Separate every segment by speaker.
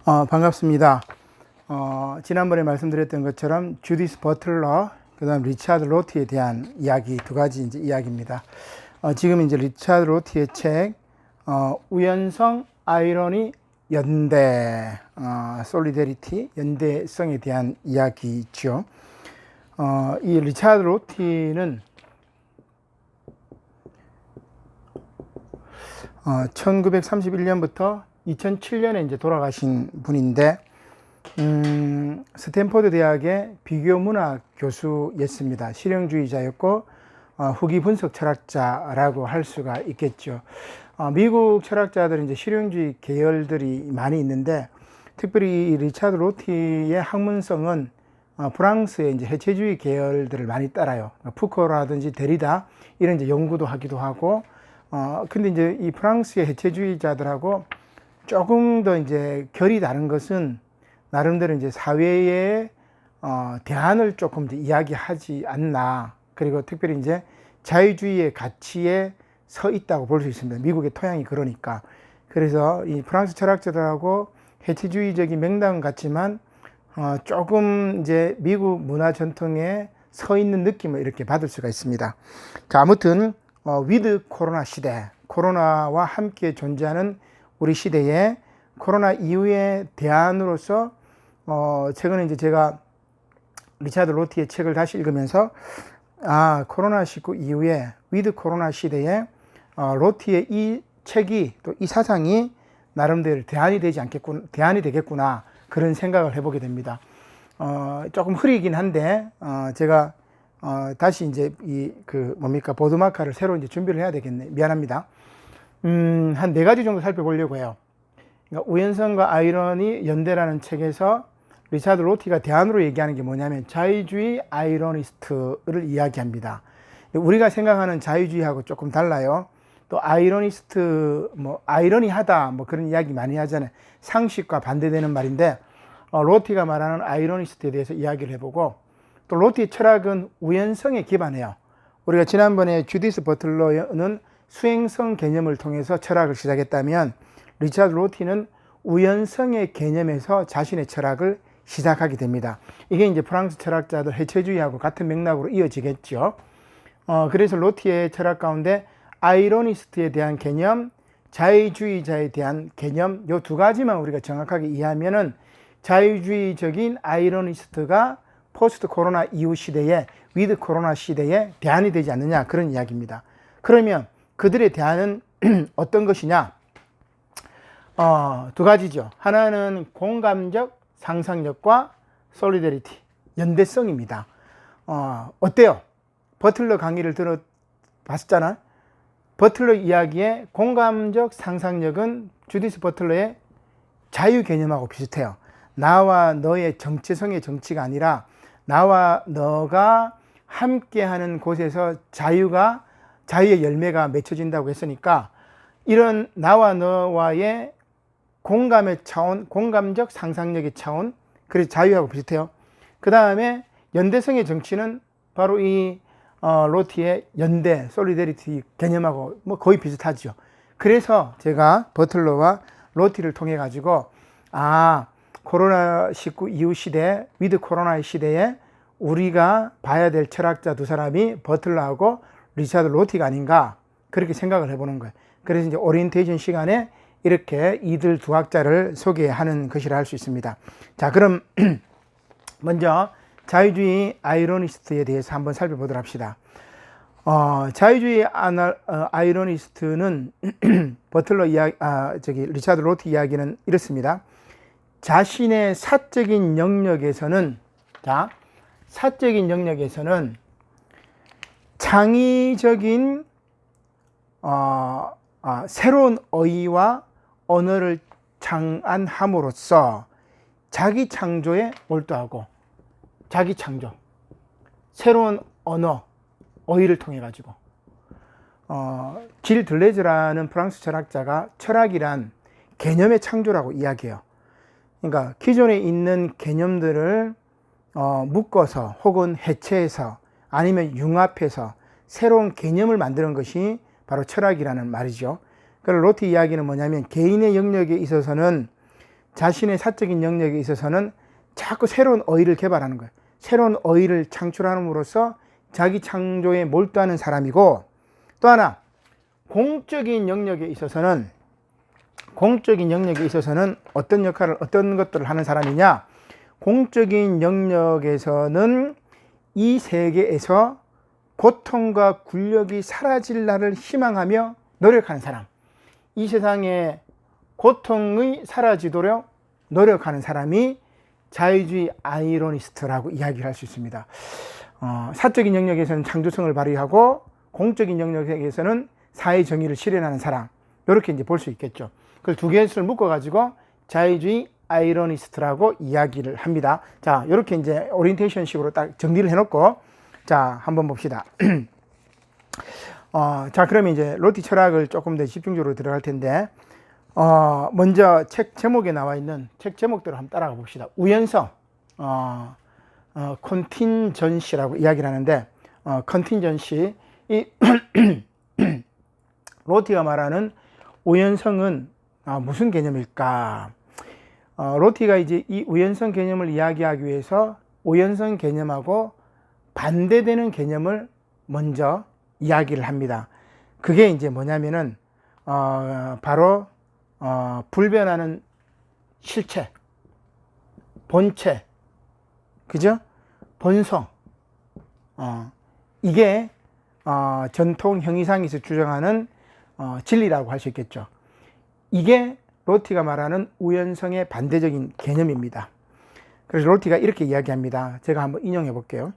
Speaker 1: 반갑습니다. 지난번에 말씀드렸던 것처럼 주디스 버틀러, 그 다음 리차드 로티에 대한 이야기, 두 가지 이제 이야기입니다. 지금 이제 리차드 로티의 책, 우연성, 아이러니, 연대, 솔리데리티, 연대성에 대한 이야기죠. 이 리차드 로티는 1931년부터 2007년에 이제 돌아가신 분인데, 스탠퍼드 대학의 비교문학 교수였습니다. 실용주의자였고, 후기 분석 철학자라고 할 수가 있겠죠. 미국 철학자들은 이제 실용주의 계열들이 많이 있는데, 특별히 이 리차드 로티의 학문성은 프랑스의 이제 해체주의 계열들을 많이 따라요. 푸코라든지 데리다 이런 이제 연구도 하기도 하고, 근데 이제 이 프랑스의 해체주의자들하고 조금 더 이제 결이 다른 것은 나름대로 이제 사회의 대안을 조금 이제 이야기하지 않나. 그리고 특별히 이제 자유주의의 가치에 서 있다고 볼 수 있습니다. 미국의 토양이 그러니까. 그래서 이 프랑스 철학자들하고 해체주의적인 맥락은 같지만 조금 이제 미국 문화 전통에 서 있는 느낌을 이렇게 받을 수가 있습니다. 자, 아무튼 위드 코로나 시대, 코로나와 함께 존재하는 우리 시대에 코로나 이후의 대안으로서 최근에 이제 제가 리차드 로티의 책을 다시 읽으면서 코로나19 이후에 위드 코로나 시대에 로티의 이 책이 또 이 사상이 나름대로 대안이 되겠구나 그런 생각을 해보게 됩니다. 조금 흐리긴 한데 제가 다시 이제 보드마카를 새로 이제 준비를 해야 되겠네. 미안합니다. 한 4가지 정도 살펴보려고 해요. 그러니까 우연성과 아이러니 연대라는 책에서 리차드 로티가 대안으로 얘기하는 게 뭐냐면 자유주의 아이러니스트를 이야기합니다. 우리가 생각하는 자유주의하고 조금 달라요. 또 아이러니스트, 아이러니하다, 그런 이야기 많이 하잖아요. 상식과 반대되는 말인데, 로티가 말하는 아이러니스트에 대해서 이야기를 해보고, 또 로티의 철학은 우연성에 기반해요. 우리가 지난번에 주디스 버틀러는 수행성 개념을 통해서 철학을 시작했다면 리차드 로티는 우연성의 개념에서 자신의 철학을 시작하게 됩니다. 이게 이제 프랑스 철학자들 해체주의하고 같은 맥락으로 이어지겠죠. 그래서 로티의 철학 가운데 아이러니스트에 대한 개념, 자유주의자에 대한 개념, 이 두 가지만 우리가 정확하게 이해하면은 자유주의적인 아이러니스트가 포스트 코로나 이후 시대에, 위드 코로나 시대에 대안이 되지 않느냐, 그런 이야기입니다. 그러면 그들의 대안은 어떤 것이냐? 두 가지죠. 하나는 공감적 상상력과 솔리데리티, 연대성입니다. 어때요? 버틀러 강의를 들어봤잖아. 버틀러 이야기의 공감적 상상력은 주디스 버틀러의 자유 개념하고 비슷해요. 나와 너의 정체성의 정치가 아니라 나와 너가 함께하는 곳에서 자유의 열매가 맺혀진다고 했으니까 이런 나와 너와의 공감의 차원, 공감적 상상력의 차원, 그래서 자유하고 비슷해요. 그 다음에 연대성의 정치는 바로 이 로티의 연대, 솔리데리티 개념하고 거의 비슷하죠. 그래서 제가 버틀러와 로티를 통해 가지고 코로나19 이후 시대, 위드 코로나의 시대에 우리가 봐야 될 철학자 두 사람이 버틀러하고 리차드 로티가 아닌가, 그렇게 생각을 해보는 거예요. 그래서 이제 오리엔테이션 시간에 이렇게 이들 두 학자를 소개하는 것이라 할 수 있습니다. 자, 그럼 먼저 자유주의 아이러니스트에 대해서 한번 살펴보도록 합시다. 자유주의 아이러니스트는 버틀러 리차드 로티 이야기는 이렇습니다. 자신의 사적인 영역에서는 창의적인 새로운 어휘와 언어를 창안함으로써 자기 창조에 몰두하고, 자기 창조, 새로운 언어, 어휘를 통해 가지고 질 들레즈라는 프랑스 철학자가 철학이란 개념의 창조라고 이야기해요. 그러니까 기존에 있는 개념들을 묶어서 혹은 해체해서 아니면 융합해서 새로운 개념을 만드는 것이 바로 철학이라는 말이죠. 그래서 로티 이야기는 뭐냐면 개인의 영역에 있어서는 자신의 사적인 영역에 있어서는 자꾸 새로운 어휘를 개발하는 거예요. 새로운 어휘를 창출함으로써 자기 창조에 몰두하는 사람이고, 또 하나 공적인 영역에 있어서는 어떤 역할을, 어떤 것들을 하는 사람이냐? 공적인 영역에서는 이 세계에서 고통과 굴욕이 사라질 날을 희망하며 노력하는 사람, 이 세상에 고통이 사라지도록 노력하는 사람이 자유주의 아이러니스트라고 이야기를 할 수 있습니다. 사적인 영역에서는 창조성을 발휘하고 공적인 영역에서는 사회 정의를 실현하는 사람, 이렇게 이제 볼 수 있겠죠. 그걸 두 개를 묶어가지고 자유주의 아이러니스트라고 이야기를 합니다. 자, 이렇게 이제 오리엔테이션 식으로 딱 정리를 해놓고, 자, 한번 봅시다. 자, 그러면 이제 로티 철학을 조금 더 집중적으로 들어갈 텐데, 먼저 책 제목에 나와 있는 책 제목대로 한번 따라가 봅시다. 우연성, 컨틴전시라고 이야기를 하는데, 컨틴전시, 이 로티가 말하는 우연성은 무슨 개념일까? 로티가 이제 이 우연성 개념을 이야기하기 위해서 우연성 개념하고 반대되는 개념을 먼저 이야기를 합니다. 그게 이제 뭐냐면은 바로 불변하는 실체, 본체, 그죠? 본성, 이게 전통 형이상에서 주장하는 진리라고 할 수 있겠죠. 이게 로티가 말하는 우연성의 반대적인 개념입니다. 그래서 로티가 이렇게 이야기합니다. 제가 한번 인용해 볼게요.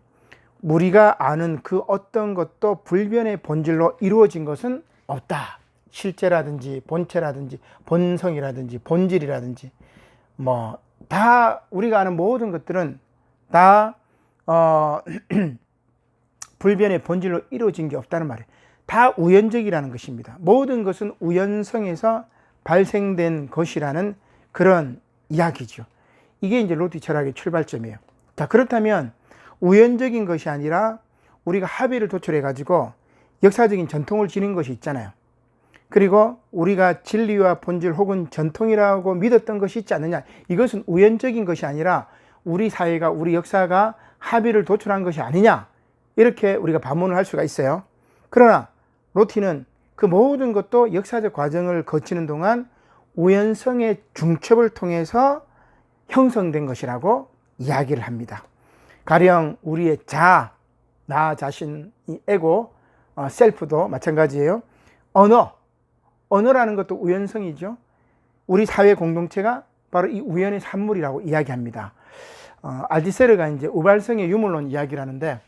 Speaker 1: 우리가 아는 그 어떤 것도 불변의 본질로 이루어진 것은 없다. 실제라든지 본체라든지 본성이라든지 본질이라든지 뭐 다 우리가 아는 모든 것들은 다 불변의 본질로 이루어진 게 없다는 말이에요. 다 우연적이라는 것입니다. 모든 것은 우연성에서 발생된 것이라는 그런 이야기죠. 이게 이제 로티 철학의 출발점이에요. 자, 그렇다면 우연적인 것이 아니라 우리가 합의를 도출해 가지고 역사적인 전통을 지닌 것이 있잖아요. 그리고 우리가 진리와 본질 혹은 전통이라고 믿었던 것이 있지 않느냐. 이것은 우연적인 것이 아니라 우리 사회가, 우리 역사가 합의를 도출한 것이 아니냐. 이렇게 우리가 반문을 할 수가 있어요. 그러나 로티는 그 모든 것도 역사적 과정을 거치는 동안 우연성의 중첩을 통해서 형성된 것이라고 이야기를 합니다. 가령 우리의 나 자신이 에고, 셀프도 마찬가지예요. 언어라는 것도 우연성이죠. 우리 사회 공동체가 바로 이 우연의 산물이라고 이야기합니다. 알디세르가 이제 우발성의 유물론 이야기를 하는데,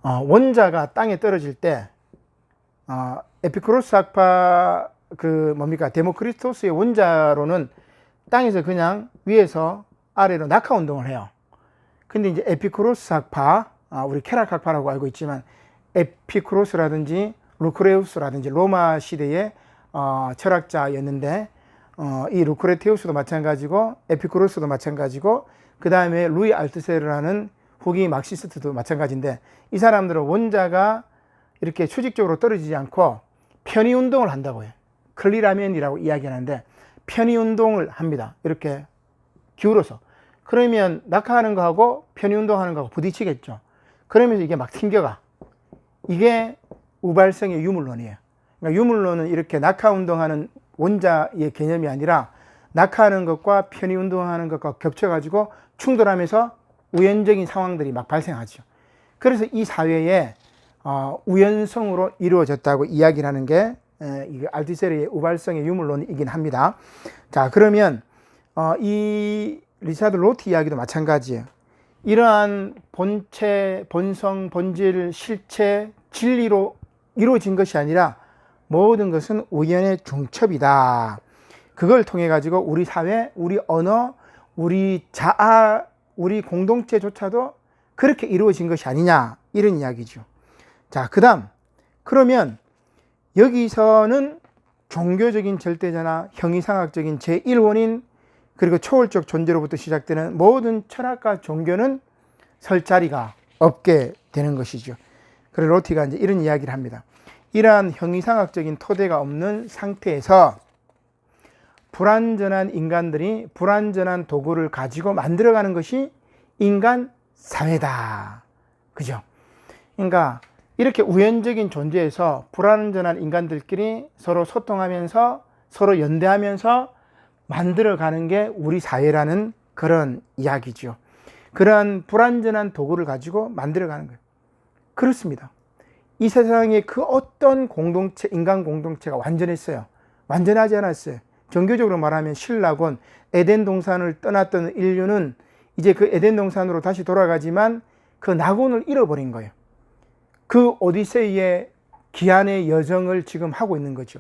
Speaker 1: 원자가 땅에 떨어질 때, 에피쿠로스 학파, 데모크리토스의 원자로는 땅에서 그냥 위에서 아래로 낙하 운동을 해요. 근데 이제 에피쿠로스 학파, 우리 쾌락 학파라고 알고 있지만, 에피쿠로스라든지 루크레우스라든지 로마 시대의 철학자였는데, 이 루크레테우스도 마찬가지고 에피쿠로스도 마찬가지고 그 다음에 루이 알트세르라는 후기 막시스트도 마찬가지인데, 이 사람들은 원자가 이렇게 수직적으로 떨어지지 않고 편의 운동을 한다고 해요. 클리라멘이라고 이야기하는데 편의 운동을 합니다. 이렇게 기울어서. 그러면 낙하하는 거하고 편의 운동하는 거하고 부딪히겠죠. 그러면서 이게 막 튕겨가. 이게 우발성의 유물론이에요. 그러니까 유물론은 이렇게 낙하 운동하는 원자의 개념이 아니라 낙하하는 것과 편의 운동하는 것과 겹쳐가지고 충돌하면서 우연적인 상황들이 막 발생하죠. 그래서 이 사회에 우연성으로 이루어졌다고 이야기를 하는 게 알티세르의 우발성의 유물론이긴 합니다. 자, 그러면 이 리차드 로티 이야기도 마찬가지예요. 이러한 본체, 본성, 본질, 실체, 진리로 이루어진 것이 아니라 모든 것은 우연의 중첩이다. 그걸 통해 가지고 우리 사회, 우리 언어, 우리 자아, 우리 공동체조차도 그렇게 이루어진 것이 아니냐, 이런 이야기죠. 자, 그러면 여기서는 종교적인 절대자나 형이상학적인 제1원인 그리고 초월적 존재로부터 시작되는 모든 철학과 종교는 설 자리가 없게 되는 것이죠. 그래서 로티가 이제 이런 이야기를 합니다. 이러한 형이상학적인 토대가 없는 상태에서 불완전한 인간들이 불완전한 도구를 가지고 만들어가는 것이 인간 사회다. 그죠? 그러니까 이렇게 우연적인 존재에서 불완전한 인간들끼리 서로 소통하면서 서로 연대하면서 만들어가는 게 우리 사회라는 그런 이야기죠. 그러한 불완전한 도구를 가지고 만들어가는 거예요. 그렇습니다. 이 세상에 그 어떤 공동체, 인간 공동체가 완전했어요? 완전하지 않았어요. 종교적으로 말하면 신라곤, 에덴 동산을 떠났던 인류는 이제 그 에덴 동산으로 다시 돌아가지만 그 낙원을 잃어버린 거예요. 그 오디세이의 기한의 여정을 지금 하고 있는 거죠.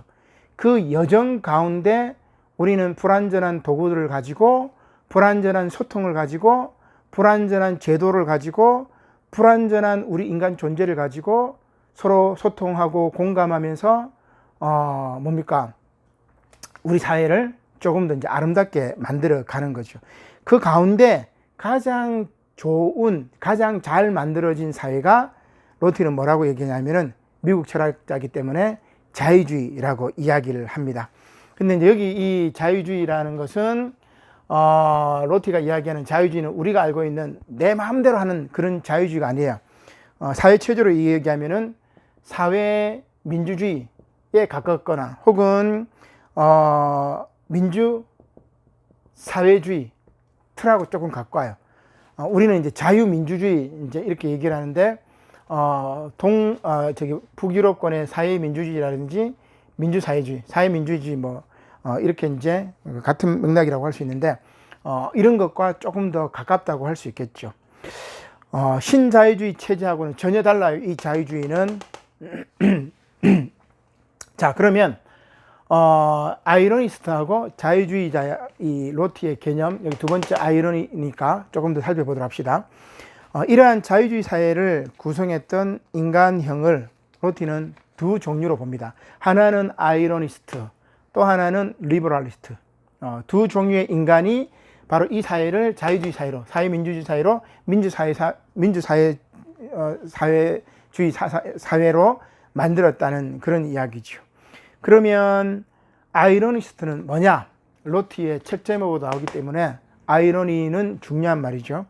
Speaker 1: 그 여정 가운데 우리는 불완전한 도구들을 가지고 불완전한 소통을 가지고 불완전한 제도를 가지고 불완전한 우리 인간 존재를 가지고 서로 소통하고 공감하면서 우리 사회를 조금 더 이제 아름답게 만들어 가는 거죠. 그 가운데 가장 좋은, 가장 잘 만들어진 사회가 로티는 뭐라고 얘기하냐면은 미국 철학자이기 때문에 자유주의라고 이야기를 합니다. 근데 이제 여기 이 자유주의라는 것은 로티가 이야기하는 자유주의는 우리가 알고 있는 내 마음대로 하는 그런 자유주의가 아니에요. 사회체제로 얘기하면은 사회민주주의에 가깝거나 혹은 민주사회주의 틀하고 조금 가까워요. 우리는 이제 자유민주주의 이제 이렇게 얘기를 하는데 북유럽권의 사회민주주의라든지 민주사회주의, 사회민주주의 이렇게 이제 같은 맥락이라고 할 수 있는데 이런 것과 조금 더 가깝다고 할 수 있겠죠. 신자유주의 체제하고는 전혀 달라요. 이 자유주의는. 자, 그러면 아이러니스트하고 자유주의자, 이 로티의 개념, 여기 두 번째 아이러니니까 조금 더 살펴보도록 합시다. 이러한 자유주의 사회를 구성했던 인간형을 로티는 두 종류로 봅니다. 하나는 아이러니스트, 또 하나는 리버럴리스트. 두 종류의 인간이 바로 이 사회를 자유주의 사회로, 사회민주주의 사회로, 사회주의 사회로 만들었다는 그런 이야기죠. 그러면 아이러니스트는 뭐냐? 로티의 책 제목으로 나오기 때문에 아이러니는 중요한 말이죠.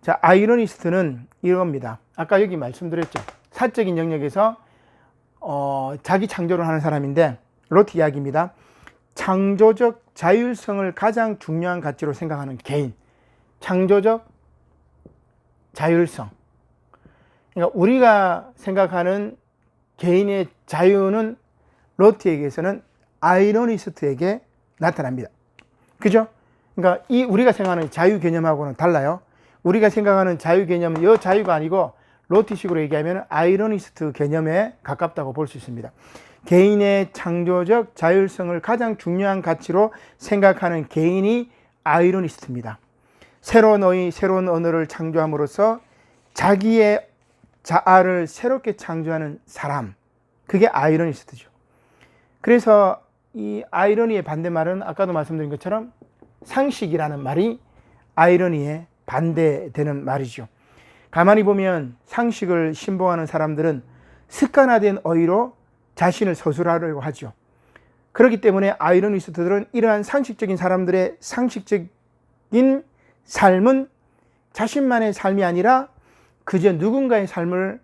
Speaker 1: 자, 아이러니스트는 이겁니다. 아까 여기 말씀드렸죠. 사적인 영역에서 자기 창조를 하는 사람인데 로티 이야기입니다. 창조적 자율성을 가장 중요한 가치로 생각하는 개인. 창조적 자율성. 그러니까 우리가 생각하는 개인의 자유는 로티에게서는 아이러니스트에게 나타납니다. 그죠? 그러니까 우리가 생각하는 자유 개념하고는 달라요. 우리가 생각하는 자유 개념은 이 자유가 아니고 로티식으로 얘기하면 아이러니스트 개념에 가깝다고 볼 수 있습니다. 개인의 창조적 자율성을 가장 중요한 가치로 생각하는 개인이 아이러니스트입니다. 새로운 언어를 창조함으로써 자기의 자아를 새롭게 창조하는 사람, 그게 아이러니스트죠. 그래서 이 아이러니의 반대말은 아까도 말씀드린 것처럼 상식이라는 말이 아이러니에 반대되는 말이죠. 가만히 보면 상식을 신봉하는 사람들은 습관화된 어휘로 자신을 서술하려고 하죠. 그렇기 때문에 아이러니스트들은 이러한 상식적인 사람들의 상식적인 삶은 자신만의 삶이 아니라 그저 누군가의 삶을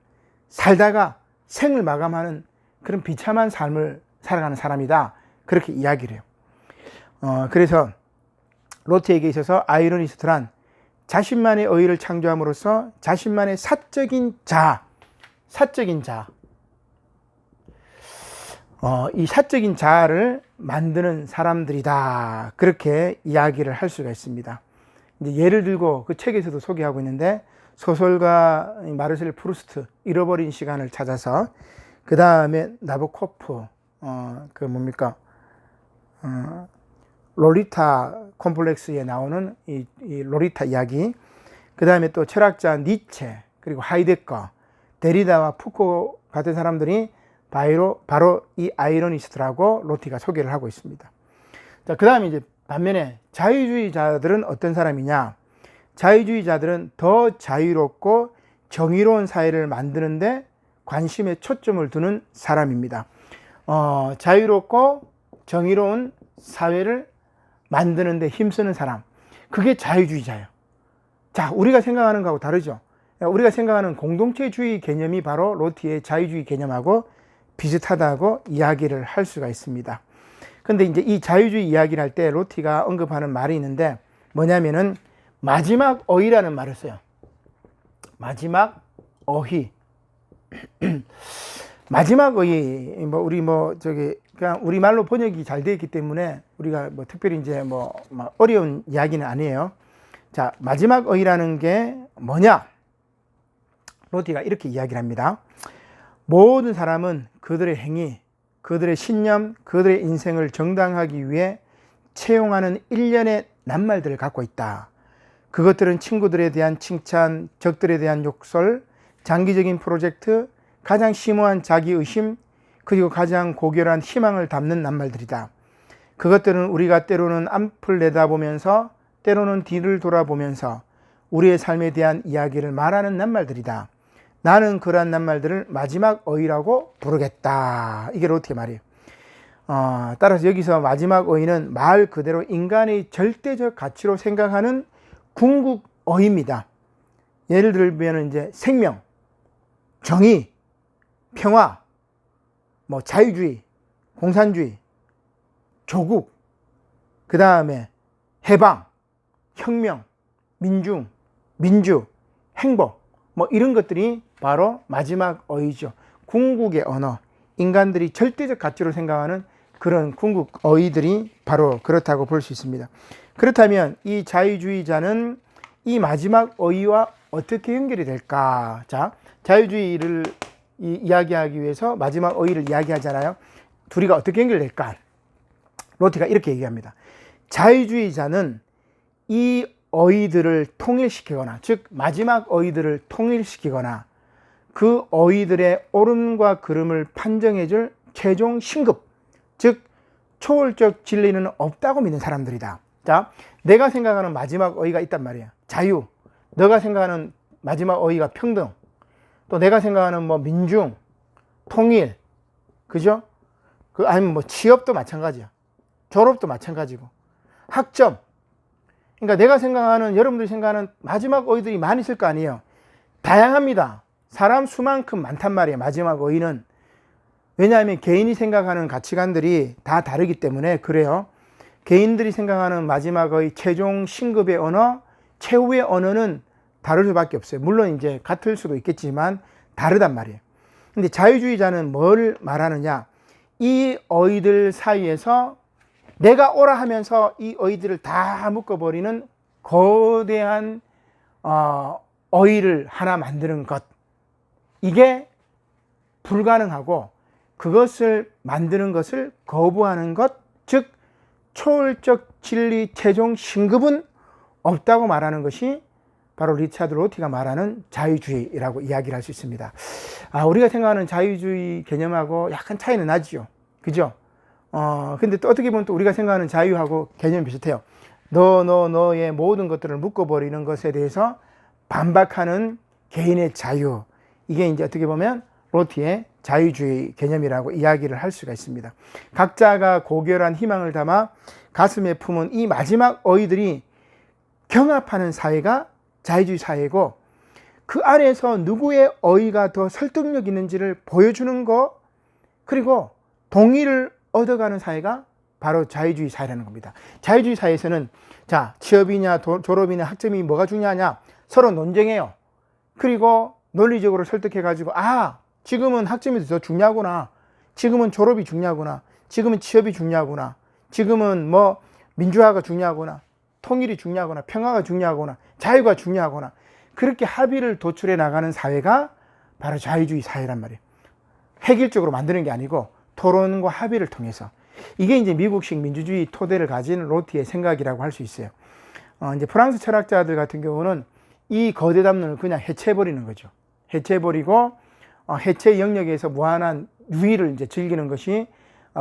Speaker 1: 살다가 생을 마감하는 그런 비참한 삶을 살아가는 사람이다. 그렇게 이야기를 해요. 그래서 로트에게 있어서 아이러니스트란 자신만의 어휘를 창조함으로써 자신만의 사적인 자, 이 사적인 자아를 만드는 사람들이다. 그렇게 이야기를 할 수가 있습니다. 이제 예를 들고 그 책에서도 소개하고 있는데 소설가 마르셀 프루스트 잃어버린 시간을 찾아서 그 다음에 나보코프 롤리타 콤플렉스에 나오는 이 롤리타 이야기, 그 다음에 또 철학자 니체, 그리고 하이데거, 데리다와 푸코 같은 사람들이 바로 이 아이러니스트라고 로티가 소개를 하고 있습니다. 자, 그 다음에 이제 반면에 자유주의자들은 어떤 사람이냐? 자유주의자들은 더 자유롭고 정의로운 사회를 만드는데 관심에 초점을 두는 사람입니다. 자유롭고 정의로운 사회를 만드는 데 힘쓰는 사람, 그게 자유주의자예요. 자, 우리가 생각하는 거하고 다르죠. 우리가 생각하는 공동체주의 개념이 바로 로티의 자유주의 개념하고 비슷하다고 이야기를 할 수가 있습니다. 근데 이제 이 자유주의 이야기를 할 때 로티가 언급하는 말이 있는데 뭐냐면은 마지막 어휘라는 말을 써요. 마지막 어휘. 마지막 어휘, 그냥 우리말로 번역이 잘 되어 있기 때문에 우리가 특별히 이제 어려운 이야기는 아니에요. 자, 마지막 어휘라는 게 뭐냐? 로티가 이렇게 이야기를 합니다. 모든 사람은 그들의 행위, 그들의 신념, 그들의 인생을 정당하기 위해 채용하는 일련의 낱말들을 갖고 있다. 그것들은 친구들에 대한 칭찬, 적들에 대한 욕설, 장기적인 프로젝트, 가장 심오한 자기의심, 그리고 가장 고결한 희망을 담는 낱말들이다. 그것들은 우리가 때로는 앞을 내다보면서 때로는 뒤를 돌아보면서 우리의 삶에 대한 이야기를 말하는 낱말들이다. 나는 그러한 낱말들을 마지막 어휘라고 부르겠다. 이게 로티의 말이에요. 따라서 여기서 마지막 어휘는 말 그대로 인간의 절대적 가치로 생각하는 궁극 어휘입니다. 예를 들면 이제 생명, 정의, 평화, 자유주의, 공산주의, 조국, 그 다음에 해방, 혁명, 민주, 행복, 이런 것들이 바로 마지막 어휘죠. 궁극의 언어, 인간들이 절대적 가치로 생각하는 그런 궁극 어휘들이 바로 그렇다고 볼 수 있습니다. 그렇다면 이 자유주의자는 이 마지막 어휘와 어떻게 연결이 될까? 자, 자유주의를 이야기하기 위해서 마지막 어휘를 이야기하잖아요. 둘이가 어떻게 연결될까? 로티가 이렇게 얘기합니다. 자유주의자는 이 어휘들을 통일시키거나, 즉 마지막 어휘들을 통일시키거나 그 어휘들의 옳음과 그름을 판정해줄 최종 신급, 즉 초월적 진리는 없다고 믿는 사람들이다. 자, 내가 생각하는 마지막 어휘가 있단 말이에요. 자유. 너가 생각하는 마지막 어휘가 평등. 또 내가 생각하는 민중, 통일, 그죠? 아니면 취업도 마찬가지야. 졸업도 마찬가지고. 학점. 그러니까 내가 생각하는, 여러분들이 생각하는 마지막 어휘들이 많이 있을 거 아니에요. 다양합니다. 사람 수만큼 많단 말이에요. 마지막 어휘는. 왜냐하면 개인이 생각하는 가치관들이 다 다르기 때문에 그래요. 개인들이 생각하는 마지막 어휘, 최종 신급의 언어, 최후의 언어는 다를 수밖에 없어요. 물론 이제 같을 수도 있겠지만 다르단 말이에요. 근데 자유주의자는 뭘 말하느냐? 이 어휘들 사이에서 내가 오라 하면서 이 어휘들을 다 묶어버리는 거대한 어휘를 하나 만드는 것. 이게 불가능하고 그것을 만드는 것을 거부하는 것, 즉 초월적 진리 최종 신급은 없다고 말하는 것이 바로 리차드 로티가 말하는 자유주의라고 이야기를 할 수 있습니다. 우리가 생각하는 자유주의 개념하고 약간 차이는 나죠. 그죠? 근데 또 어떻게 보면 또 우리가 생각하는 자유하고 개념이 비슷해요. 너의 모든 것들을 묶어버리는 것에 대해서 반박하는 개인의 자유. 이게 이제 어떻게 보면 로티의 자유주의 개념이라고 이야기를 할 수가 있습니다. 각자가 고결한 희망을 담아 가슴에 품은 이 마지막 어휘들이 경합하는 사회가 자유주의 사회고, 그 안에서 누구의 어휘가 더 설득력 있는지를 보여주는 것, 그리고 동의를 얻어가는 사회가 바로 자유주의 사회라는 겁니다. 자유주의 사회에서는 자, 취업이냐 졸업이냐 학점이 뭐가 중요하냐 서로 논쟁해요. 그리고 논리적으로 설득해가지고 지금은 학점이 더 중요하구나, 지금은 졸업이 중요하구나, 지금은 취업이 중요하구나, 지금은 민주화가 중요하구나, 통일이 중요하구나, 평화가 중요하구나, 자유가 중요하구나, 그렇게 합의를 도출해 나가는 사회가 바로 자유주의 사회란 말이에요. 획일적으로 만드는 게 아니고 토론과 합의를 통해서. 이게 이제 미국식 민주주의 토대를 가진 로티의 생각이라고 할 수 있어요. 이제 프랑스 철학자들 같은 경우는 이 거대 담론을 그냥 해체해버리는 거죠. 해체해버리고 해체 영역에서 무한한 유의를 이제 즐기는 것이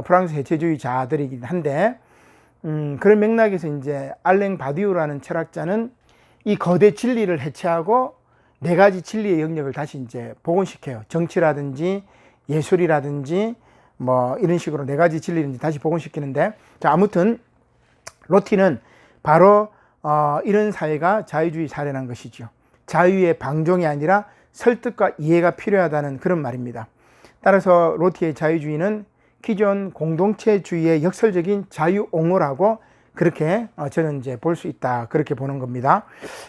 Speaker 1: 프랑스 해체주의자들이긴 한데, 그런 맥락에서 이제 알랭 바디우라는 철학자는 이 거대 진리를 해체하고 네 가지 진리의 영역을 다시 이제 복원시켜요. 정치라든지 예술이라든지 뭐 이런 식으로 네 가지 진리를 다시 복원시키는데, 자, 아무튼 로티는 바로 이런 사회가 자유주의 사회라는 것이죠. 자유의 방종이 아니라 설득과 이해가 필요하다는 그런 말입니다. 따라서 로티의 자유주의는 기존 공동체주의의 역설적인 자유 옹호라고 그렇게 저는 이제 볼 수 있다, 그렇게 보는 겁니다.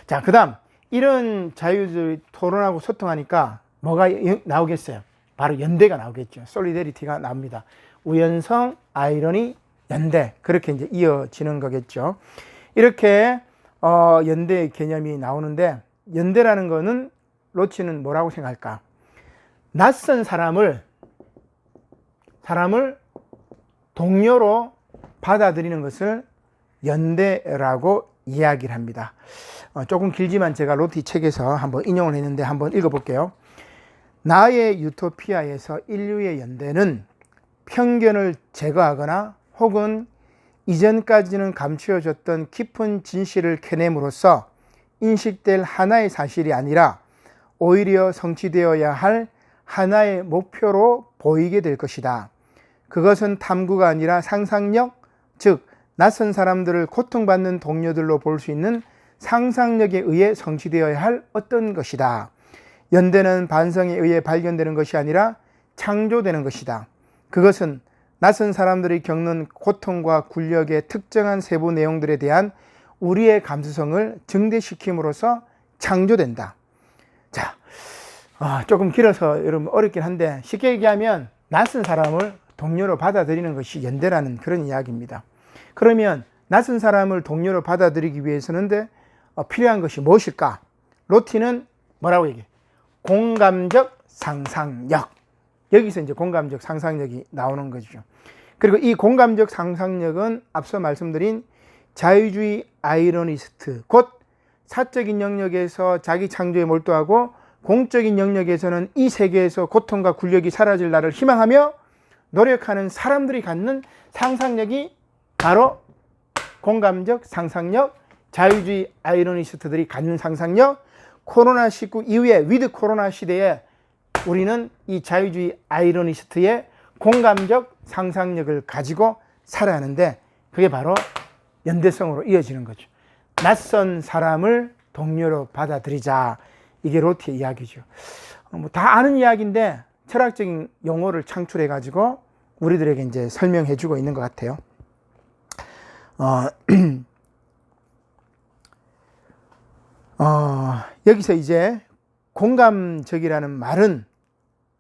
Speaker 1: 자, 그다음 이런 자유주의 토론하고 소통하니까 뭐가 나오겠어요? 바로 연대가 나오겠죠. 솔리데리티가 나옵니다. 우연성, 아이러니, 연대, 그렇게 이제 이어지는 거겠죠. 이렇게 연대 개념이 나오는데, 연대라는 거는 로치는 뭐라고 생각할까? 낯선 사람을 동료로 받아들이는 것을 연대라고 이야기를 합니다. 조금 길지만 제가 로티 책에서 한번 인용을 했는데 한번 읽어볼게요. 나의 유토피아에서 인류의 연대는 편견을 제거하거나 혹은 이전까지는 감추어졌던 깊은 진실을 캐냄으로써 인식될 하나의 사실이 아니라 오히려 성취되어야 할 하나의 목표로 보이게 될 것이다. 그것은 탐구가 아니라 상상력, 즉 낯선 사람들을 고통받는 동료들로 볼 수 있는 상상력에 의해 성취되어야 할 어떤 것이다. 연대는 반성에 의해 발견되는 것이 아니라 창조되는 것이다. 그것은 낯선 사람들이 겪는 고통과 굴욕의 특정한 세부 내용들에 대한 우리의 감수성을 증대시킴으로써 창조된다. 자, 조금 길어서 여러분 어렵긴 한데 쉽게 얘기하면 낯선 사람을 동료로 받아들이는 것이 연대라는 그런 이야기입니다. 그러면 낯선 사람을 동료로 받아들이기 위해서는 필요한 것이 무엇일까? 로티는 뭐라고 얘기해? 공감적 상상력. 여기서 이제 공감적 상상력이 나오는 거죠. 그리고 이 공감적 상상력은 앞서 말씀드린 자유주의 아이러니스트, 곧 사적인 영역에서 자기 창조에 몰두하고 공적인 영역에서는 이 세계에서 고통과 굴욕이 사라질 날을 희망하며 노력하는 사람들이 갖는 상상력이 바로 공감적 상상력, 자유주의 아이러니스트들이 갖는 상상력. 코로나19 이후에 위드 코로나 시대에 우리는 이 자유주의 아이러니스트의 공감적 상상력을 가지고 살아야 하는데, 그게 바로 연대성으로 이어지는 거죠. 낯선 사람을 동료로 받아들이자. 이게 로티의 이야기죠. 다 아는 이야기인데 철학적인 용어를 창출해 가지고 우리들에게 이제 설명해 주고 있는 것 같아요. 여기서 이제 공감적이라는 말은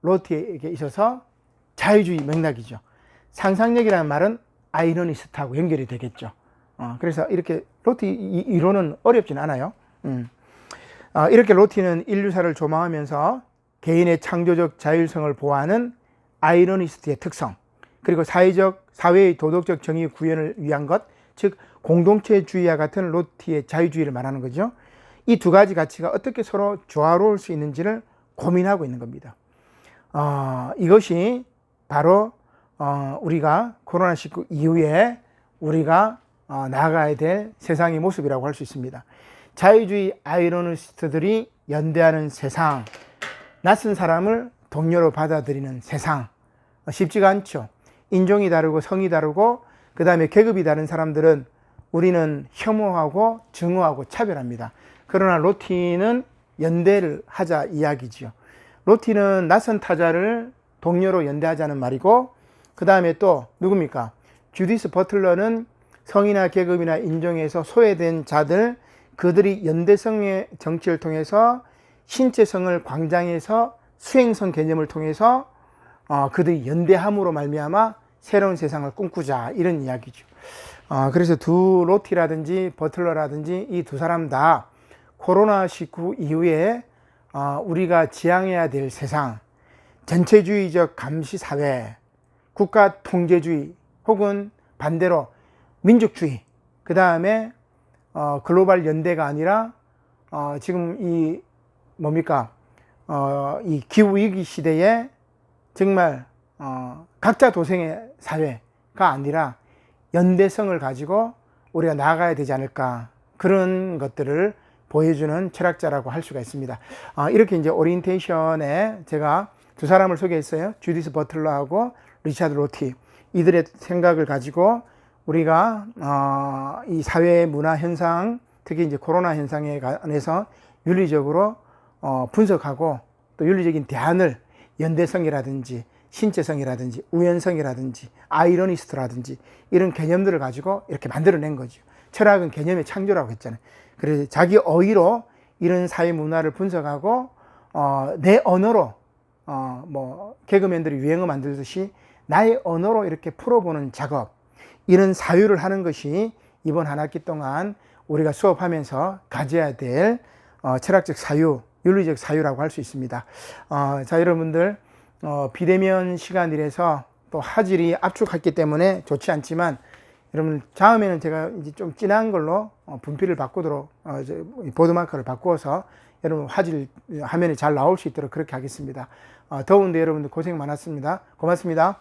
Speaker 1: 로티에게 있어서 자유주의 맥락이죠. 상상력이라는 말은 아이러니스트하고 연결이 되겠죠. 그래서 이렇게 로티 이론은 어렵진 않아요. 이렇게 로티는 인류사를 조망하면서 개인의 창조적 자율성을 보호하는 아이러니스트의 특성, 그리고 사회의 도덕적 정의 구현을 위한 것, 즉 공동체주의와 같은 로티의 자유주의를 말하는 거죠. 이 두 가지 가치가 어떻게 서로 조화로울 수 있는지를 고민하고 있는 겁니다. 이것이 바로 우리가 코로나19 이후에 우리가 나아가야 될 세상의 모습이라고 할 수 있습니다. 자유주의 아이러니스트들이 연대하는 세상, 낯선 사람을 동료로 받아들이는 세상, 쉽지가 않죠. 인종이 다르고 성이 다르고 그 다음에 계급이 다른 사람들은 우리는 혐오하고 증오하고 차별합니다. 그러나 로티는 연대를 하자 이야기죠. 로티는 낯선 타자를 동료로 연대하자는 말이고, 그 다음에 또 누굽니까? 주디스 버틀러는 성이나 계급이나 인종에서 소외된 자들, 그들이 연대성의 정치를 통해서 신체성을 광장해서 수행성 개념을 통해서 그들이 연대함으로 말미암아 새로운 세상을 꿈꾸자, 이런 이야기죠. 그래서 두 로티라든지 버틀러라든지 이 두 사람 다 코로나19 이후에 우리가 지향해야 될 세상, 전체주의적 감시사회, 국가 통제주의 혹은 반대로 민족주의, 그 다음에 글로벌 연대가 아니라 지금 이 뭡니까? 이 기후위기 시대에 정말 각자 도생의 사회가 아니라 연대성을 가지고 우리가 나아가야 되지 않을까, 그런 것들을 보여주는 철학자라고 할 수가 있습니다. 이렇게 이제 오리엔테이션에 제가 두 사람을 소개했어요. 주디스 버틀러하고 리차드 로티. 이들의 생각을 가지고 우리가 이 사회 문화 현상, 특히 이제 코로나 현상에 관해서 윤리적으로 분석하고 또 윤리적인 대안을 연대성이라든지 신체성이라든지 우연성이라든지 아이러니스트라든지 이런 개념들을 가지고 이렇게 만들어낸 거죠. 철학은 개념의 창조라고 했잖아요. 그래서 자기 어휘로 이런 사회 문화를 분석하고 내 언어로 뭐 개그맨들이 유행어 만들듯이 나의 언어로 이렇게 풀어보는 작업, 이런 사유를 하는 것이 이번 한 학기 동안 우리가 수업하면서 가져야 될 철학적 사유, 윤리적 사유라고 할 수 있습니다. 자, 여러분들 비대면 시간이라서 또 화질이 압축했기 때문에 좋지 않지만 여러분 다음에는 제가 이제 좀 진한 걸로 분필을 바꾸도록 보드마커를 바꾸어서 여러분 화질 화면이 잘 나올 수 있도록 그렇게 하겠습니다. 더운데 여러분들 고생 많았습니다. 고맙습니다.